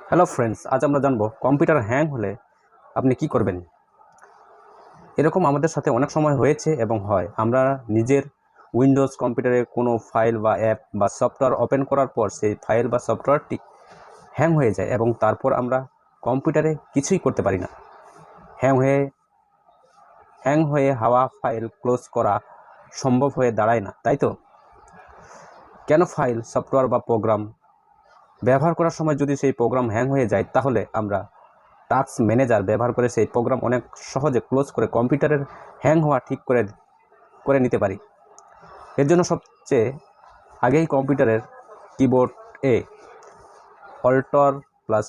Hello friends, আজ আমরা জানবো কম্পিউটার হ্যাং হলে আপনি কি করবেন। এরকম আমাদের সাথে অনেক সময় হয়েছে এবং হয়। আমরা নিজের উইন্ডোজ কম্পিউটারে কোনো ফাইল বা অ্যাপ বা সফটওয়্যার ওপেন করার পর সেই ফাইল বা সফটওয়্যারটি হ্যাং হয়ে যায় এবং তারপর আমরা কম্পিউটারে কিছুই করতে পারি না। হ্যাং হয়ে হাওয়া ফাইল ক্লোজ করা সম্ভব হয়ে দাঁড়ায় না, তাই তো? কেন ফাইল, সফটওয়্যার বা প্রোগ্রাম ব্যবহার করার সময় যদি সেই প্রোগ্রাম হ্যাং হয়ে যায়, তাহলে আমরা টাস্ক ম্যানেজার ব্যবহার করে সেই প্রোগ্রাম অনেক সহজে ক্লোজ করে কম্পিউটারের হ্যাং হওয়া ঠিক করে নিতে পারি। এর জন্য সবচেয়ে আগেই কম্পিউটারের কিবোর্ডে alt plus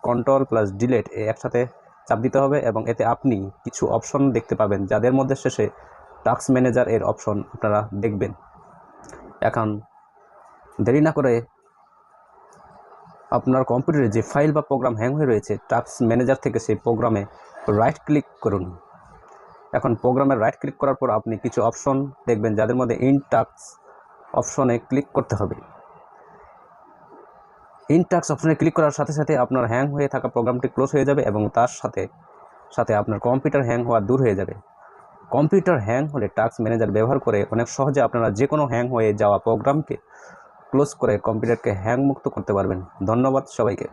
control plus delete একসাথে চাপ দিতে হবে এবং এতে আপনি কিছু অপশন দেখতে পাবেন, যাদের মধ্যে শেষে টাস্ক ম্যানেজার এর অপশন আপনারা দেখবেন। এখন দেরি না করে আপনার কম্পিউটারে যে ফাইল বা প্রোগ্রাম হ্যাং হয়ে রয়েছে, টাস্ক ম্যানেজার থেকে সেই প্রোগ্রামে রাইট ক্লিক করুন। এখন প্রোগ্রামে রাইট ক্লিক করার পর আপনি কিছু অপশন দেখবেন, যাদের মধ্যে ইন টাস্ক অপশনে ক্লিক করতে হবে। ইন টাস্ক অপশনে ক্লিক করার সাথে সাথে আপনার হ্যাং হয়ে থাকা প্রোগ্রামটি ক্লোজ হয়ে যাবে এবং তার সাথে সাথে আপনার কম্পিউটার হ্যাং হওয়া দূর হয়ে যাবে। কম্পিউটার হ্যাং হলে টাস্ক ম্যানেজার ব্যবহার করে অনেক সহজে আপনারা যে কোনো হ্যাং হয়ে যাওয়া প্রোগ্রামকে ক্লোজ করে কম্পিউটারকে হ্যাং মুক্ত করতে পারবেন। ধন্যবাদ সবাইকে।